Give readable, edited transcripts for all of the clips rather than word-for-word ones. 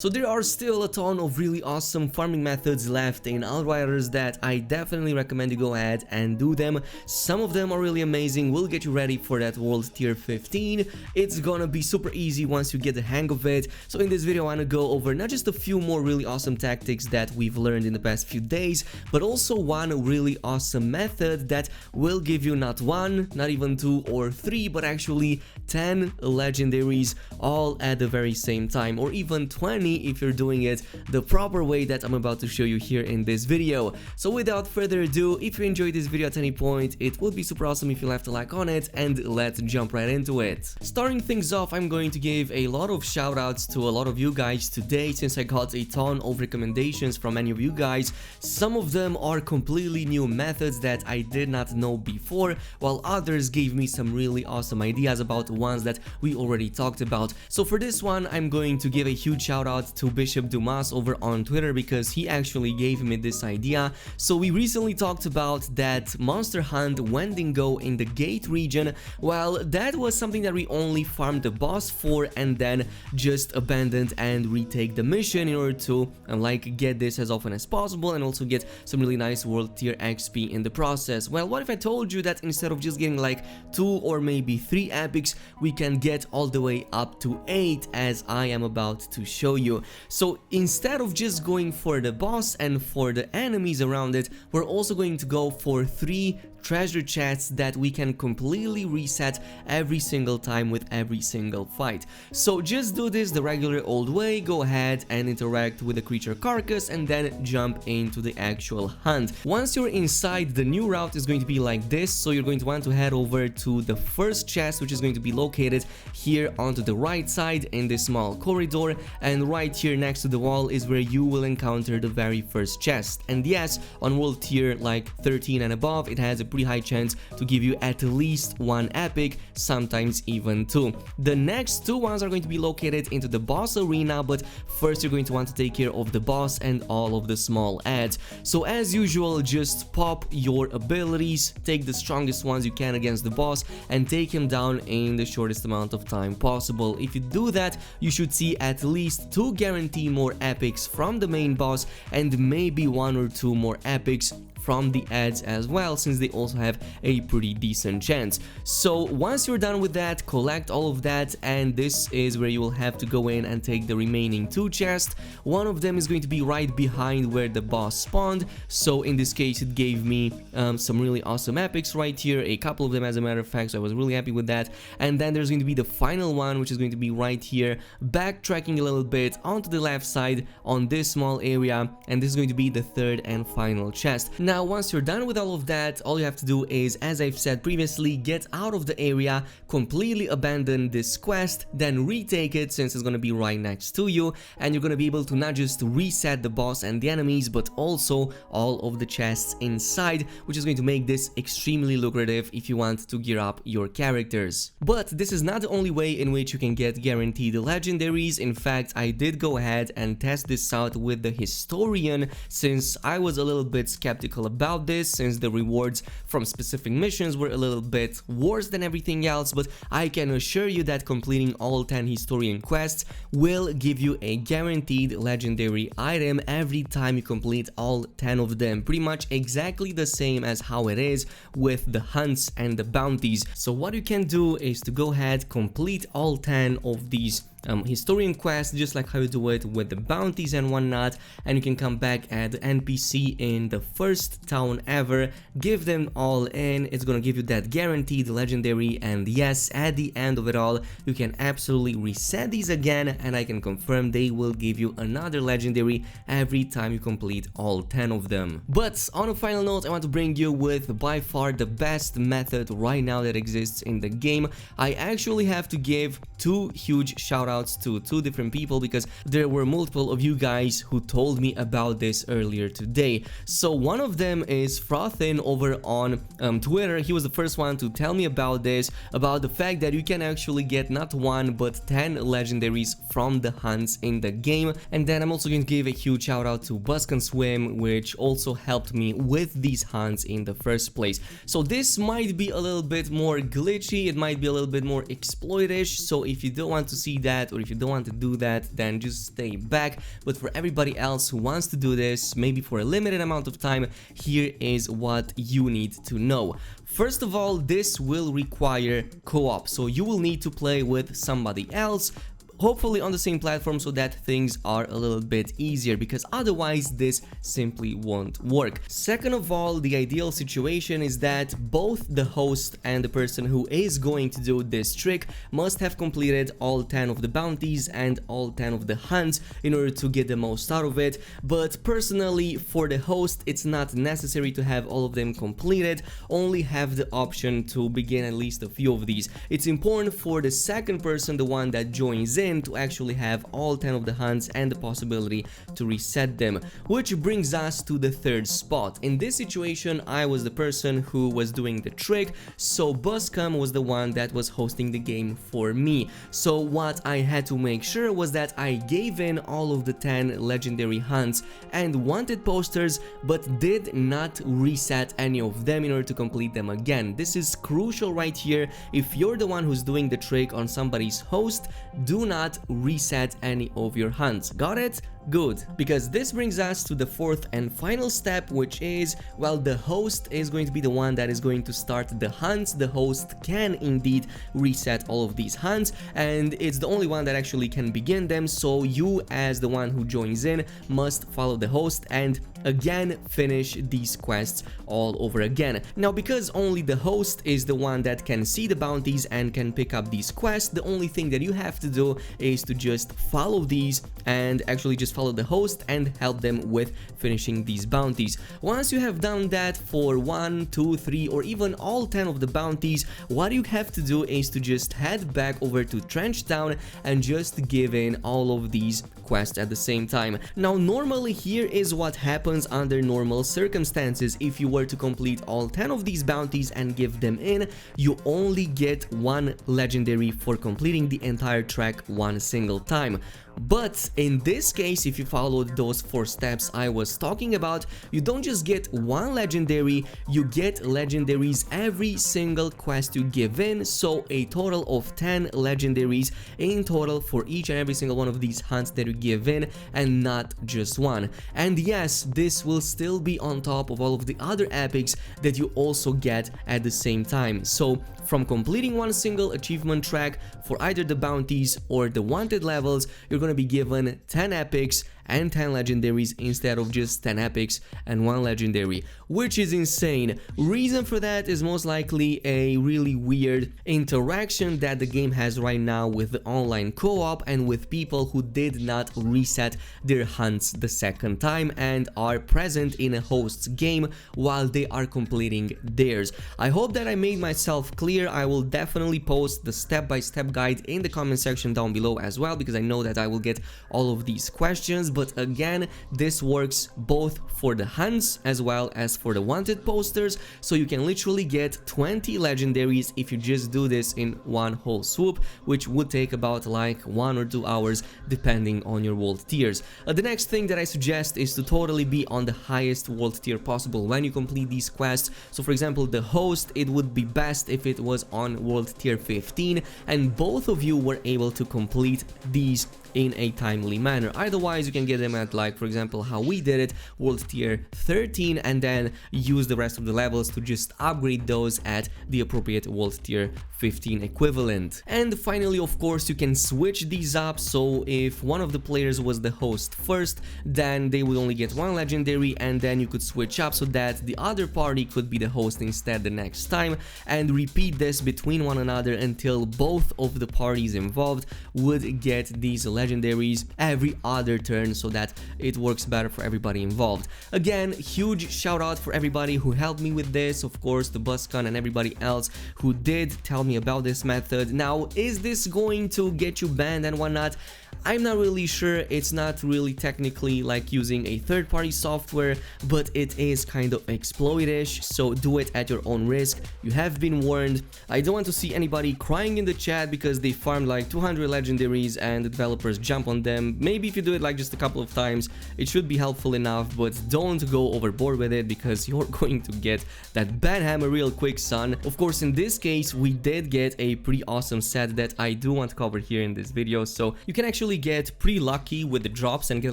So there are still a ton of really awesome farming methods left in Outriders that I definitely recommend you go ahead and do them. Some of them are really amazing, will get you ready for that world tier 15. It's gonna be super easy once you get the hang of it. So in this video I wanna go over not just a few more really awesome tactics that we've learned in the past few days, but also one really awesome method that will give you not one, not even two or three, but actually 10 legendaries all at the very same time, or even 20 if you're doing it the proper way that I'm about to show you here in this video. So without further ado, if you enjoyed this video at any point, it would be super awesome if you left a like on it, and let's jump right into it. Starting things off, I'm going to give a lot of shout outs to a lot of you guys today, since I got a ton of recommendations from many of you guys. Some of them are completely new methods that I did not know before, while others gave me some really awesome ideas about the ones that we already talked about. So for this one, I'm going to give a huge shout out to Bishop Dumas over on Twitter, because he actually gave me this idea. So we recently talked about that monster hunt Wendigo in the Gate region. Well, that was something that we only farmed the boss for and then just abandoned and retake the mission in order to like get this as often as possible and also get some really nice world tier XP in the process. Well, what if I told you that instead of just getting like 2 or maybe 3 epics, we can get all the way up to 8, as I am about to show you. So instead of just going for the boss and for the enemies around it, we're also going to go for 3 treasure chests that we can completely reset every single time with every single fight. So just do this the regular old way, go ahead and interact with the creature carcass and then jump into the actual hunt. Once you're inside, the new route is going to be like this. So you're going to want to head over to the first chest, which is going to be located here onto the right side in this small corridor, and right here next to the wall is where you will encounter the very first chest. And yes, on world tier like 13 and above, it has a pretty high chance to give you at least 1 epic, sometimes even 2. The next 2 ones are going to be located into the boss arena, but first you're going to want to take care of the boss and all of the small adds. So as usual, just pop your abilities, take the strongest ones you can against the boss and take him down in the shortest amount of time possible. If you do that, you should see at least 2 guaranteed more epics from the main boss and maybe 1 or 2 more epics from the ads as well, since they also have a pretty decent chance. So once you're done with that, collect all of that, and this is where you will have to go in and take the remaining 2 chests. One of them is going to be right behind where the boss spawned, so in this case it gave me some really awesome epics right here, a couple of them as a matter of fact, so I was really happy with that. And then there's going to be the final one, which is going to be right here, backtracking a little bit onto the left side on this small area, and this is going to be the 3rd and final chest. Now once you're done with all of that, all you have to do is, as I've said previously, get out of the area, completely abandon this quest, then retake it since it's gonna be right next to you, and you're gonna be able to not just reset the boss and the enemies, but also all of the chests inside, which is going to make this extremely lucrative if you want to gear up your characters. But this is not the only way in which you can get guaranteed legendaries. In fact, I did go ahead and test this out with the Historian, since I was a little bit skeptical about this, since the rewards from specific missions were a little bit worse than everything else. But I can assure you that completing all 10 Historian quests will give you a guaranteed legendary item every time you complete all 10 of them, pretty much exactly the same as how it is with the hunts and the bounties. So what you can do is to go ahead, complete all 10 of these Historian quests, just like how you do it with the bounties and whatnot, and you can come back at the NPC in the first town ever, give them all in. It's gonna give you that guaranteed legendary, and yes, at the end of it all, you can absolutely reset these again, and I can confirm they will give you another legendary every time you complete all 10 of them. But on a final note, I want to bring you with by far the best method right now that exists in the game. I actually have to give 2 huge shout outs to 2 different people, because there were multiple of you guys who told me about this earlier today. So one of them is Frothin over on Twitter. He was the first one to tell me about this, about the fact that you can actually get not 1 but 10 legendaries from the hunts in the game. And then I'm also going to give a huge shout out to Busk and Swim, which also helped me with these hunts in the first place. So this might be a little bit more glitchy, it might be a little bit more exploitish, so if you don't want to see that, that, or if you don't want to do that, then just stay back. But for everybody else who wants to do this, maybe for a limited amount of time, here is what you need to know. First of all, this will require co-op, so you will need to play with somebody else, hopefully on the same platform, so that things are a little bit easier, because otherwise this simply won't work. Second of all, the ideal situation is that both the host and the person who is going to do this trick must have completed all 10 of the bounties and all 10 of the hunts in order to get the most out of it. But personally, for the host, it's not necessary to have all of them completed, only have the option to begin at least a few of these. It's important for the second person, the one that joins in, to actually have all 10 of the hunts and the possibility to reset them, which brings us to the third spot. In this situation, I was the person who was doing the trick, so Buzzcom was the one that was hosting the game for me. So what I had to make sure was that I gave in all of the 10 legendary hunts and wanted posters, but did not reset any of them in order to complete them again. This is crucial right here. If you're the one who's doing the trick on somebody's host, do not reset any of your hunts. Got it? Good, because this brings us to the fourth and final step, which is, well, the host is going to be the one that is going to start the hunts. The host can indeed reset all of these hunts, and it's the only one that actually can begin them, so you as the one who joins in must follow the host and again finish these quests all over again. Now, because only the host is the one that can see the bounties and can pick up these quests, the only thing that you have to do is to just follow these and actually just follow the host and help them with finishing these bounties. Once you have done that for 1, 2, 3, or even all 10 of the bounties, what you have to do is to just head back over to Trench Town and just give in all of these quests at the same time. Now, normally here is what happens under normal circumstances. If you were to complete all 10 of these bounties and give them in, you only get 1 legendary for completing the entire track one single time. But in this case, if you followed those 4 steps I was talking about, you don't just get 1 legendary, you get legendaries every single quest you give in, so a total of 10 legendaries in total for each and every single one of these hunts that you give in, and not just 1. And yes, this will still be on top of all of the other epics that you also get at the same time. So from completing 1 single achievement track for either the bounties or the wanted levels, you're going to be given 10 epics and 10 legendaries instead of just 10 epics and 1 legendary, which is insane. Reason for that is most likely a really weird interaction that the game has right now with the online co-op and with people who did not reset their hunts the second time and are present in a host's game while they are completing theirs. I hope that I made myself clear. I will definitely post the step-by-step guide in the comment section down below as well, because I know that I will get all of these questions. But again, this works both for the hunts as well as for the wanted posters, so you can literally get 20 legendaries if you just do this in one whole swoop, which would take about like 1 or 2 hours depending on your world tiers. The next thing that I suggest is to totally be on the highest world tier possible when you complete these quests. So for example, the host, it would be best if it was on world tier 15 and both of you were able to complete these in a timely manner. Otherwise, you can get them at, like, for example, how we did it, world tier 13, and then use the rest of the levels to just upgrade those at the appropriate world tier 15 equivalent. And finally, of course, you can switch these up, so if one of the players was the host first, then they would only get 1 legendary, and then you could switch up so that the other party could be the host instead the next time, and repeat this between one another until both of the parties involved would get these legendaries every other turn, so that it works better for everybody involved. Again, huge shout out for everybody who helped me with this, of course, the Buzzcon and everybody else who did tell me about this method. Now, is this going to get you banned and whatnot? I'm not really sure, it's not really technically like using a third-party software, but it is kind of exploitish, so do it at your own risk. You have been warned. I don't want to see anybody crying in the chat because they farmed like 200 legendaries and the developers jump on them. Maybe if you do it like just a couple of times, it should be helpful enough, but don't go overboard with it because you're going to get that bad hammer real quick, son. Of course, in this case, we did get a pretty awesome set that I do want to cover here in this video, so you can actually get pretty lucky with the drops and get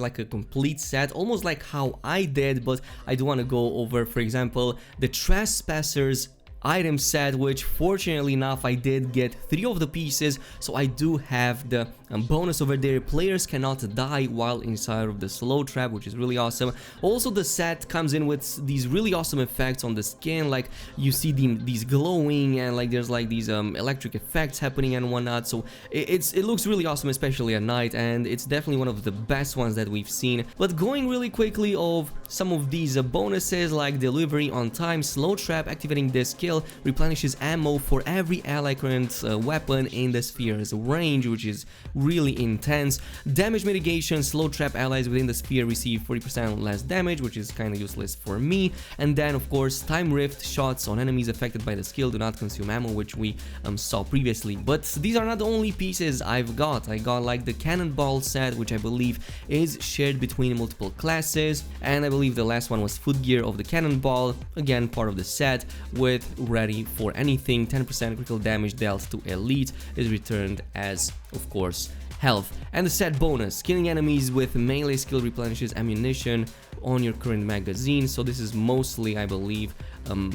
like a complete set, almost like how I did, but I do want to go over, for example, the Trespassers item set, which fortunately enough I did get 3 of the pieces, so I do have the bonus over there. Players cannot die while inside of the slow trap, which is really awesome. Also, the set comes in with these really awesome effects on the skin, like you see these glowing and like there's like these electric effects happening and whatnot, so it looks really awesome, especially at night, and it's definitely one of the best ones that we've seen. But going really quickly of some of these bonuses, like delivery on time, slow trap, activating this skill replenishes ammo for every ally current weapon in the sphere's range, which is really intense. Damage mitigation, slow trap allies within the sphere receive 40% less damage, which is kind of useless for me. And then of course, time rift shots on enemies affected by the skill do not consume ammo, which we saw previously. But these are not the only pieces I've got. I got like the cannonball set, which I believe is shared between multiple classes, and I believe the last one was footgear of the cannonball, again part of the set, with ready for anything. 10% critical damage dealt to elite is returned as, of course, health. And the set bonus, killing enemies with melee skill replenishes ammunition on your current magazine, so this is mostly, I believe,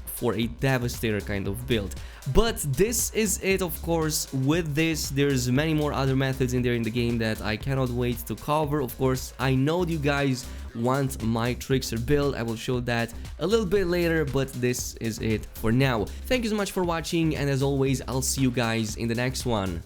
for a devastator kind of build. But this is it, of course. With this, there's many more other methods in there in the game that I cannot wait to cover. Of course, I know you guys want my trickster build. I will show that a little bit later, but this is it for now. Thank you so much for watching, and as always, I'll see you guys in the next one.